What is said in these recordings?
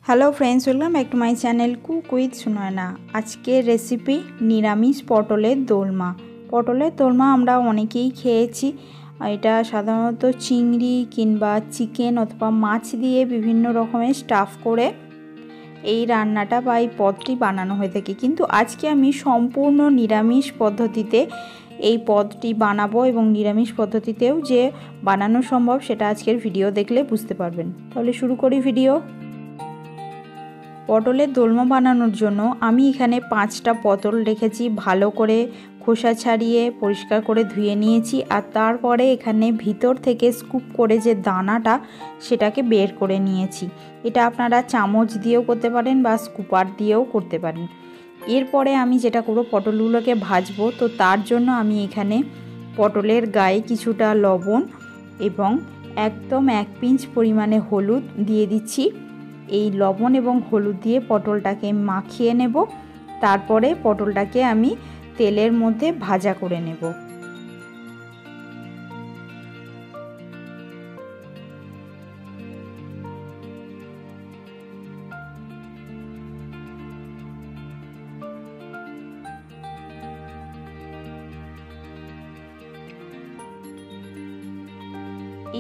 Hello friends, welcome back to my channel cook with Sunayana. आजकेर recipe निरामिष पटलेर Dolma. पटलेर Dolma आमरा अनेकेई खेयेछि। এটা সাধারণত চিংড়ি কিংবা চিকেন অথবা মাছ দিয়ে বিভিন্ন রকমের স্টাফ করে এই রান্নাটা বা এই পদটি বানানো হয়ে থাকে, কিন্তু আজকে আমি সম্পূর্ণ নিরামিষ পদ্ধতিতে এই পদটি বানাবো এবং নিরামিষ পদ্ধতিতেও যে বানানো সম্ভব সেটা আজকের ভিডিও দেখলে বুঝতে পারবেন। তাহলে শুরু করি ভিডিও। পটলের দোলমা বানানোর জন্য আমি এখানে 5টা পটল রেখেছি, ভালো করে খোসা ছাড়িয়ে পরিষ্কার করে ধুয়ে নিয়েছি। আর তারপরে এখানে ভিতর থেকে স্কুপ করে যে দানাটা সেটাকে বের করে নিয়েছি। এটা আপনারা চামচ দিয়েও করতে পারেন বা স্কুপার দিয়েও করতে পারেন। এরপরে আমি যেটা করব, পটলগুলোকে ভাজবো। তো তার জন্য আমি এখানে পটলের গায়ে কিছুটা লবণ এবং একদম 1 পিঞ্চ পরিমাণে হলুদ দিয়ে দিচ্ছি। এই লবণ এবং হলুদ দিয়ে পটলটাকে মাখিয়ে নেব। তারপরে পটলটাকে আমি তেলের মধ্যে ভাজা করে নেব।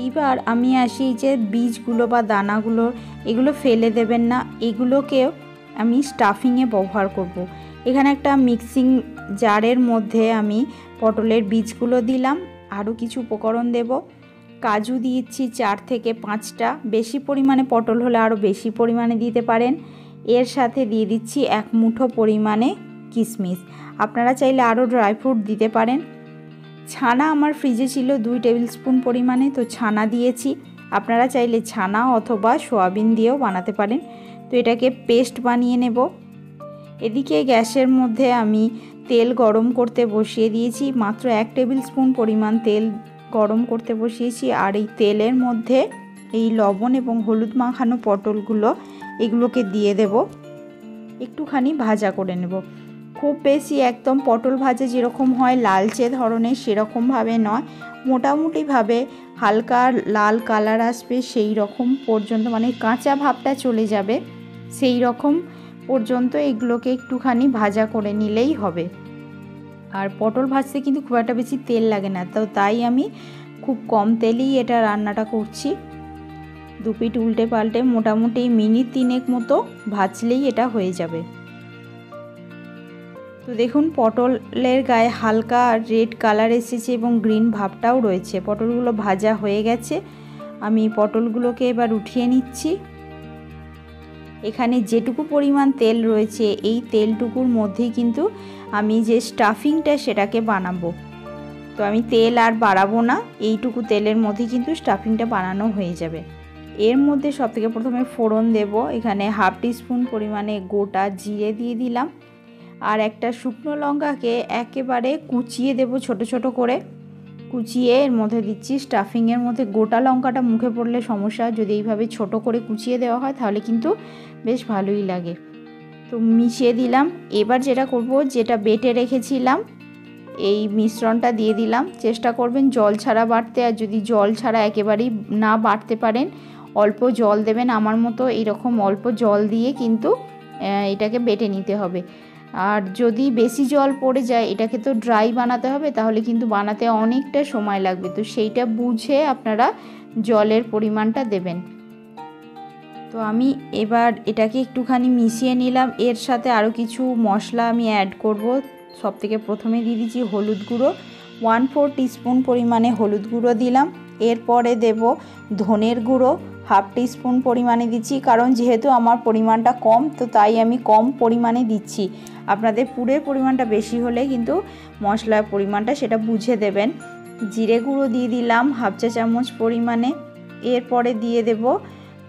এইবার আমি আসি যে বীজগুলো বা দানাগুলো, এগুলো ফেলে দেবেন না, এগুলোকেও আমি স্টাফিংয়ে ব্যবহার করব। এখানে একটা মিক্সিং জারের মধ্যে আমি পটলের বীজগুলো দিলাম, আরও কিছু উপকরণ দেব। কাজু দিচ্ছি 4 থেকে 5টা, বেশি পরিমাণে পটল হলে আরও বেশি পরিমাণে দিতে পারেন। এর সাথে দিয়ে দিচ্ছি 1 মুঠো পরিমাণে কিশমিশ, আপনারা চাইলে আরও ড্রাই ফ্রুট দিতে পারেন। ছানা আমার ফ্রিজে ছিল 2 টেবিল স্পুন পরিমাণে, তো ছানা দিয়েছি। আপনারা চাইলে ছানা অথবা সয়াবিন দিয়েও বানাতে পারেন। তো এটাকে পেস্ট বানিয়ে নেব। এদিকে গ্যাসের মধ্যে আমি তেল গরম করতে বসিয়ে দিয়েছি, মাত্র 1 টেবিল স্পুন পরিমাণ তেল গরম করতে বসিয়েছি। আর এই তেলের মধ্যে এই লবণ এবং হলুদ মাখানো পটলগুলো এগুলোকে দিয়ে দেব, একটুখানি ভাজা করে নেব। খুব বেশি একদম পটল ভাজা যেরকম হয় লালচে ধরনের সেরকমভাবে নয়, মোটামুটিভাবে হালকা লাল কালার আসবে সেই রকম পর্যন্ত, মানে কাঁচা ভাবটা চলে যাবে সেই রকম পর্যন্ত এগুলোকে একটুখানি ভাজা করে নিলেই হবে। আর পটল ভাজতে কিন্তু খুব একটা বেশি তেল লাগে না, তো তাই আমি খুব কম তেলেই এটা রান্নাটা করছি। 2 পিঠ উল্টে পাল্টে মোটামুটি মিনিট 3 মতো ভাজলেই এটা হয়ে যাবে। তো দেখুন পটলের গায়ে হালকা রেড কালার এসেছে এবং গ্রিন ভাবটাও রয়েছে। পটলগুলো ভাজা হয়ে গেছে, আমি পটলগুলোকে এবার উঠিয়ে নিচ্ছি। এখানে যেটুকু পরিমাণ তেল রয়েছে এই তেলটুকুর মধ্যেই কিন্তু আমি যে স্টাফিংটা সেটাকে বানাবো। তো আমি তেল আর বাড়াবো না, এইটুকু তেলের মধ্যে কিন্তু স্টাফিংটা বানানো হয়ে যাবে। এর মধ্যে সবথেকে প্রথমে ফোড়ন দেব। এখানে 1/2 টিস্পুন পরিমাণে গোটা জিরে দিয়ে দিলাম। আর একটা শুকনো লঙ্কাকে একেবারে কুচিয়ে দেব, ছোট ছোট করে কুচিয়ে এর মধ্যে দিচ্ছি স্টাফিংয়ের মধ্যে। গোটা লঙ্কাটা মুখে পড়লে সমস্যা, যদি এইভাবে ছোট করে কুচিয়ে দেওয়া হয় তাহলে কিন্তু বেশ ভালোই লাগে। তো মিশিয়ে দিলাম। এবার যেটা করব, যেটা বেটে রেখেছিলাম এই মিশ্রণটা দিয়ে দিলাম। চেষ্টা করবেন জল ছাড়া বাটতে, আর যদি জল ছাড়া একেবারেই না বাটতে পারেন অল্প জল দেবেন। আমার মতো এইরকম অল্প জল দিয়ে কিন্তু এটাকে বেটে নিতে হবে। আর যদি বেশি জল পড়ে যায়, এটাকে তো ড্রাই বানাতে হবে, তাহলে কিন্তু বানাতে অনেকটা সময় লাগবে। তো সেইটা বুঝে আপনারা জলের পরিমাণটা দেবেন। তো আমি এবার এটাকে একটুখানি মিশিয়ে নিলাম। এর সাথে আরও কিছু মশলা আমি অ্যাড করব। সবথেকে প্রথমে দিয়ে দিচ্ছি হলুদ গুঁড়ো, 1/4 টিস্পুন পরিমাণে হলুদ গুঁড়ো দিলাম। এরপরে দেব ধনের গুঁড়ো 1/2 টিস্পুন পরিমাণে দিচ্ছি, কারণ যেহেতু আমার পরিমাণটা কম তো তাই আমি কম পরিমাণে দিচ্ছি। আপনাদের পুরের পরিমাণটা বেশি হলে কিন্তু মশলার পরিমাণটা সেটা বুঝে দেবেন। জিরে গুঁড়ো দিয়ে দিলাম 1/2 চা চামচ পরিমাণে। এরপরে দিয়ে দেব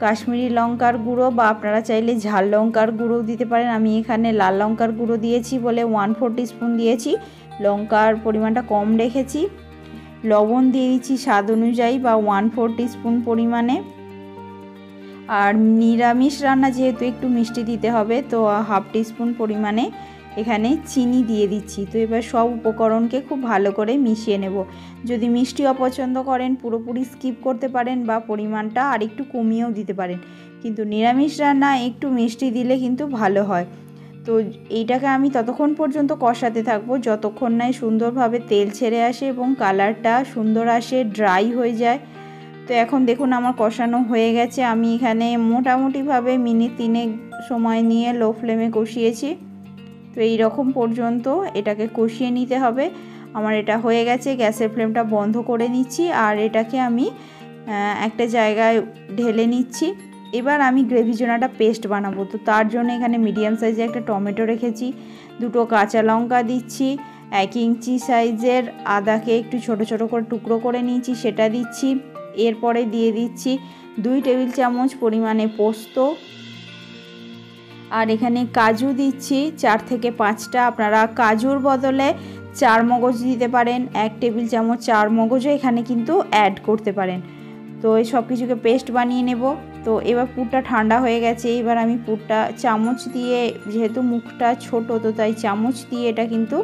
কাশ্মীরি লঙ্কার গুঁড়ো, বা আপনারা চাইলে ঝাল লঙ্কার গুঁড়ো দিতে পারেন। আমি এখানে লাল লঙ্কার গুঁড়ো দিয়েছি বলে 1/4 টিস্পুন দিয়েছি, লঙ্কার পরিমাণটা কম রেখেছি। লবণ দিয়ে দিচ্ছি স্বাদ অনুযায়ী বা 1/4 টিস্পুন পরিমাণে। আর নিরামিষ রান্না যেহেতু একটু মিষ্টি দিতে হবে, তো 1/2 টিস্পুন পরিমাণে এখানে চিনি দিয়ে দিচ্ছি। তো এবার সব উপকরণকে খুব ভালো করে মিশিয়ে নেব। যদি মিষ্টি অপছন্দ করেন পুরোপুরি স্কিপ করতে পারেন বা পরিমাণটা আরেকটু কমিয়েও দিতে পারেন। কিন্তু নিরামিষ রান্না একটু মিষ্টি দিলে কিন্তু ভালো হয়। তো এইটাকে আমি ততক্ষণ পর্যন্ত কষাতে থাকবো যতক্ষণ না সুন্দরভাবে তেল ছেড়ে আসে এবং কালারটা সুন্দর আসে, ড্রাই হয়ে যায়। তো এখন দেখুন আমার কষানো হয়ে গেছে। আমি এখানে মোটামুটিভাবে মিনিট 3 সময় নিয়ে লো ফ্লেমে কষিয়েছি। তো এই রকম পর্যন্ত এটাকে কষিয়ে নিতে হবে। আমার এটা হয়ে গেছে, গ্যাসের ফ্লেমটা বন্ধ করে নিচ্ছি আর এটাকে আমি একটা জায়গায় ঢেলে নিচ্ছি। এবার আমি গ্রেভি জোনাটা পেস্ট বানাবো। তো তার জন্য এখানে মিডিয়াম সাইজে একটা টমেটো রেখেছি, 2টো কাঁচা লঙ্কা দিচ্ছি, 1 ইঞ্চি সাইজের আদাকে একটু ছোট ছোট করে টুকরো করে নিয়েছি সেটা দিচ্ছি। এরপরে দিয়ে দিচ্ছি 2 টেবিল চামচ পরিমাণে পোস্ত, আর এখানে কাজু দিচ্ছি 4 থেকে 5টা। আপনারা কাজুর বদলে 4 মগজ দিতে পারেন, 1 টেবিল চামচ 4 মগজও এখানে কিন্তু অ্যাড করতে পারেন। তো এই সব কিছুকে পেস্ট বানিয়ে নেব। তো এবার পুরটা ঠান্ডা হয়ে গেছে। এবার আমি পুরটা চামচ দিয়ে, যেহেতু মুখটা ছোট তো তাই চামচ দিয়ে এটা কিন্তু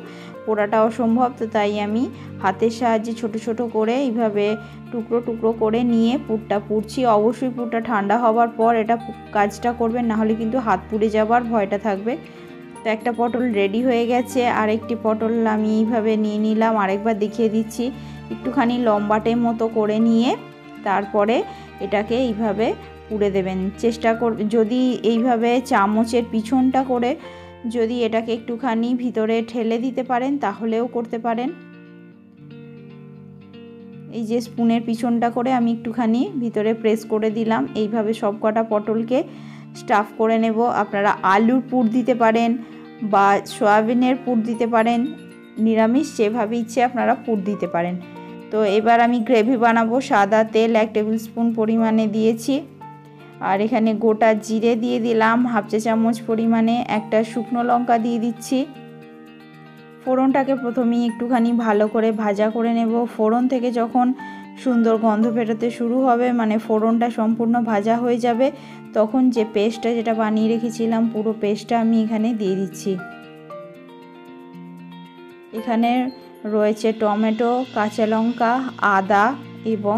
পোড়াটা অসম্ভব, তো তাই আমি হাতের সাহায্যে ছোট ছোট করে এইভাবে টুকরো টুকরো করে নিয়ে পুরটা পুড়ছি। অবশ্যই পুরটা ঠান্ডা হওয়ার পর এটা কাজটা করবেন, নাহলে কিন্তু হাত পুড়ে যাবার ভয়টা থাকবে। তো একটা পটল রেডি হয়ে গেছে, আরেকটি পটল আমি এইভাবে নিয়ে নিলাম, আরেকবার দেখিয়ে দিচ্ছি। একটুখানি লম্বাটে মতো করে নিয়ে তারপরে এটাকে এইভাবে পুড়ে দেবেন। চেষ্টা করবেন যদি এইভাবে চামচের পিছনটা করে যদি এটাকে একটুখানি ভিতরে ঠেলে দিতে পারেন তাহলেও করতে পারেন। এই যে স্পুনের পিছনটা করে আমি একটুখানি ভিতরে প্রেস করে দিলাম। এইভাবে সব কটা পটলকে স্টাফ করে নেব। আপনারা আলুর পুর দিতে পারেন বা সয়াবিনের পুর দিতে পারেন, নিরামিষ যেভাবে ইচ্ছে আপনারা পুর দিতে পারেন। তো এবার আমি গ্রেভি বানাবো। সাদা তেল 1 টেবিল স্পুন পরিমাণে দিয়েছি, আর এখানে গোটা জিরে দিয়ে দিলাম 1/2 চা চামচ পরিমাণে, একটা শুকনো লঙ্কা দিয়ে দিচ্ছি। ফোড়নটাকে প্রথমেই একটুখানি ভালো করে ভাজা করে নেব। ফোড়ন থেকে যখন সুন্দর গন্ধ বেরোতে শুরু হবে, মানে ফোড়নটা সম্পূর্ণ ভাজা হয়ে যাবে, তখন যে পেস্টটা যেটা বানিয়ে রেখেছিলাম পুরো পেস্টটা আমি এখানে দিয়ে দিচ্ছি। এখানে রয়েছে টমেটো, কাঁচা লঙ্কা, আদা এবং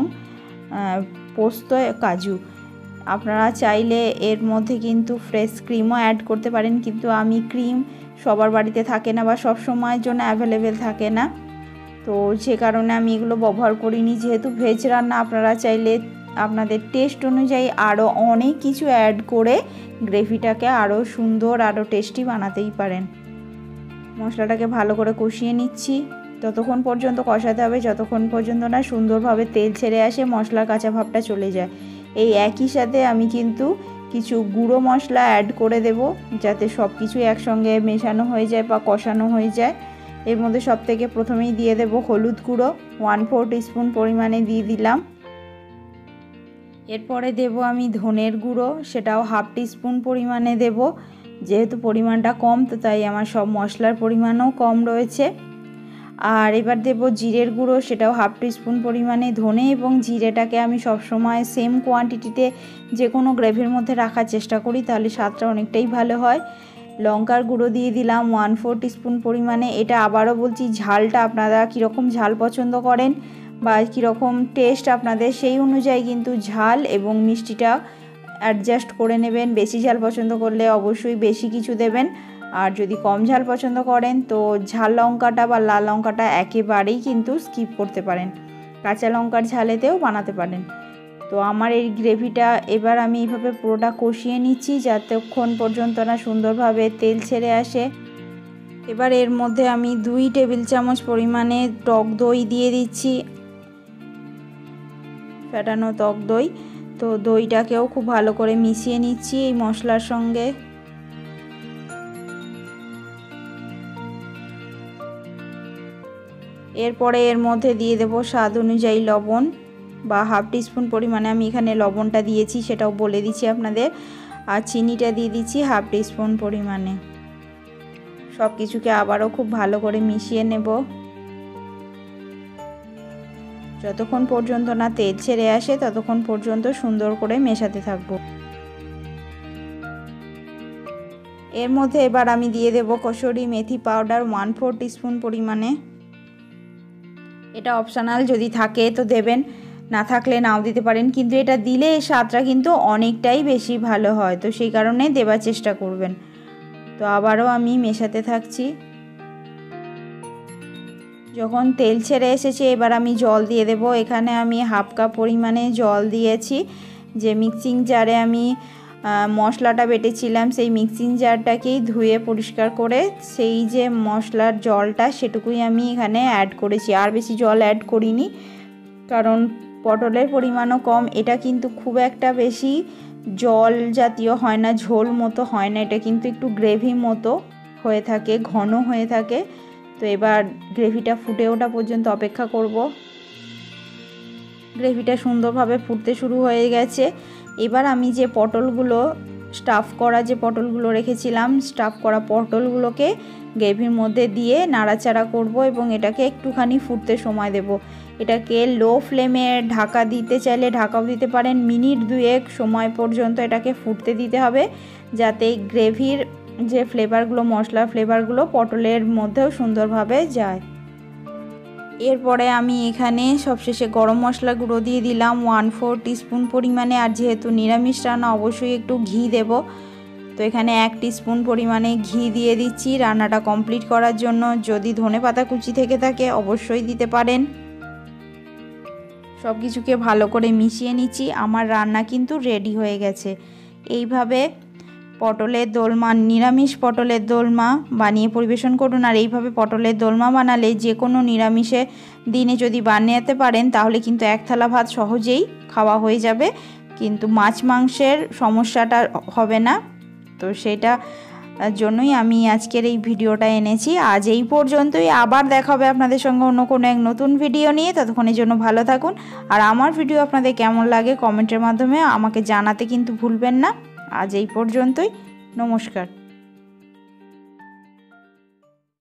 পোস্ত, কাজু। আপনারা চাইলে এর মধ্যে কিন্তু ফ্রেশ ক্রিমও অ্যাড করতে পারেন, কিন্তু আমি ক্রিম সবার বাড়িতে থাকে না বা সব সময়ের জন্য অ্যাভেলেবেল থাকে না, তো যে কারণে আমি এগুলো ব্যবহার করিনি। যেহেতু ভেজ রান্না, আপনারা চাইলে আপনাদের টেস্ট অনুযায়ী আরও অনেক কিছু অ্যাড করে গ্রেভিটাকে আরও সুন্দর, আরও টেস্টি বানাতেই পারেন। মশলাটাকে ভালো করে কষিয়ে নিচ্ছি। ততক্ষণ পর্যন্ত কষাতে হবে যতক্ষণ পর্যন্ত না সুন্দরভাবে তেল ছেড়ে আসে, মশলার কাঁচা ভাবটা চলে যায়। এই একই সাথে আমি কিন্তু কিছু গুঁড়ো মশলা অ্যাড করে দেব, যাতে সব কিছু একসঙ্গে মেশানো হয়ে যায় বা কষানো হয়ে যায়। এর মধ্যে সব থেকে প্রথমেই দিয়ে দেব হলুদ গুঁড়ো 1/4 টিস্পুন পরিমাণে দিয়ে দিলাম। এরপরে দেব আমি ধনের গুঁড়ো, সেটাও 1/2 টিস্পুন পরিমাণে দেব। যেহেতু পরিমাণটা কম তো তাই আমার সব মশলার পরিমাণও কম রয়েছে। আর এবার দেব জিরের গুঁড়ো, সেটাও 1/2 টিস্পুন পরিমাণে। ধনে এবং জিরেটাকে আমি সবসময় সেম কোয়ান্টিটিতে যে কোনো গ্রেভির মধ্যে রাখার চেষ্টা করি, তাহলে স্বাদটা অনেকটাই ভালো হয়। লঙ্কার গুঁড়ো দিয়ে দিলাম 1/4 টিস্পুন পরিমাণে। এটা আবারও বলছি, ঝালটা আপনারা কীরকম ঝাল পছন্দ করেন বা কীরকম টেস্ট আপনাদের, সেই অনুযায়ী কিন্তু ঝাল এবং মিষ্টিটা অ্যাডজাস্ট করে নেবেন। বেশি ঝাল পছন্দ করলে অবশ্যই বেশি কিছু দেবেন, আর যদি কম ঝাল পছন্দ করেন তো ঝাল লঙ্কাটা বা লাল লঙ্কাটা একেবারেই কিন্তু স্কিপ করতে পারেন, কাঁচা লঙ্কার ঝালেতেও বানাতে পারেন। তো আমার এই গ্রেভিটা এবার আমি এইভাবে পুরোটা কষিয়ে নিচ্ছি যতক্ষণ পর্যন্ত না সুন্দরভাবে তেল ছেড়ে আসে। এবার এর মধ্যে আমি 2 টেবিল চামচ পরিমাণে টক দই দিয়ে দিচ্ছি, ফেটানো টক দই। তো দইটাকেও খুব ভালো করে মিশিয়ে নিচ্ছি এই মশলার সঙ্গে। এরপরে এর মধ্যে দিয়ে দেব স্বাদ অনুযায়ী লবণ বা 1/2 টিস্পুন পরিমাণে আমি এখানে লবণটা দিয়েছি, সেটাও বলে দিচ্ছি আপনাদের। আর চিনিটা দিয়ে দিচ্ছি 1/2 টিস্পুন পরিমাণে। সব কিছুকে আবারও খুব ভালো করে মিশিয়ে নেব যতক্ষণ পর্যন্ত না তেল ছেড়ে আসে, ততক্ষণ পর্যন্ত সুন্দর করে মেশাতে থাকবো। এর মধ্যে এবার আমি দিয়ে দেব কসুরি মেথি পাউডার 1/4 টিস্পুন পরিমাণে। এটা অপশনাল, যদি থাকে তো দেবেন, না থাকলে নাও দিতে পারেন, কিন্তু এটা দিলে এই স্বাদটা কিন্তু অনেকটাই বেশি ভালো হয়, তো সেই কারণে দেওয়ার চেষ্টা করবেন। তো আবারও আমি মেশাতে থাকছি। যখন তেল ছেড়ে এসেছে এবার আমি জল দিয়ে দেব। এখানে আমি হাফ কাপ পরিমাণে জল দিয়েছি। যে মিক্সিং জারে আমি মশলাটা বেটেছিলাম সেই মিক্সিং জারটাকেই ধুয়ে পরিষ্কার করে সেই যে মশলার জলটা সেটুকুই আমি এখানে অ্যাড করেছি, আর বেশি জল অ্যাড করিনি, কারণ পটলের পরিমাণও কম। এটা কিন্তু খুব একটা বেশি জল জাতীয় হয় না, ঝোল মতো হয় না, এটা কিন্তু একটু গ্রেভি মতো হয়ে থাকে, ঘন হয়ে থাকে। তো এবার গ্রেভিটা ফুটে ওঠা পর্যন্ত অপেক্ষা করব। গ্রেভিটা সুন্দরভাবে ফুটতে শুরু হয়ে গেছে। এবার আমি যে পটলগুলো স্টাফ করা যে পটলগুলো রেখেছিলাম, স্টাফ করা পটলগুলোকে গ্রেভির মধ্যে দিয়ে নাড়াচাড়া করব এবং এটাকে একটুখানি ফুটতে সময় দেব। এটাকে লো ফ্লেমে ঢাকা দিতে চাইলে ঢাকাও দিতে পারেন, মিনিট 2 সময় পর্যন্ত এটাকে ফুটতে দিতে হবে, যাতে গ্রেভির যে ফ্লেভারগুলো, মশলার ফ্লেভারগুলো পটলের মধ্যেও সুন্দরভাবে যায়। এরপরে আমি এখানে সবশেষে গরম মশলা গুঁড়ো দিয়ে দিলাম 1/4 টিস্পুন পরিমাণে। আর যেহেতু নিরামিষ রান্না অবশ্যই একটু ঘি দেব, তো এখানে 1 টিস্পুন পরিমাণে ঘি দিয়ে দিচ্ছি রান্নাটা কমপ্লিট করার জন্য। যদি ধনেপাতা কুচি থেকে থাকে অবশ্যই দিতে পারেন। সব কিছুকে ভালো করে মিশিয়ে নিচ্ছি। আমার রান্না কিন্তু রেডি হয়ে গেছে। এইভাবে পটলের দোলমা, নিরামিষ পটলের দোলমা বানিয়ে পরিবেশন করুন। আর এইভাবে পটলের দোলমা বানালে যে কোনো নিরামিষে দিনে যদি বানাতে পারেন তাহলে কিন্তু এক থালা ভাত সহজেই খাওয়া হয়ে যাবে, কিন্তু মাছ মাংসের সমস্যাটা হবে না। তো সেটা জন্যই আমি আজকের এই ভিডিওটা এনেছি। আজ এই পর্যন্তই, আবার দেখা হবে আপনাদের সঙ্গে অন্য কোনো এক নতুন ভিডিও নিয়ে। ততক্ষণের জন্য ভালো থাকুন। আর আমার ভিডিও আপনাদের কেমন লাগে কমেন্টের মাধ্যমে আমাকে জানাতে কিন্তু ভুলবেন না। আজ এই পর্যন্তই, নমস্কার।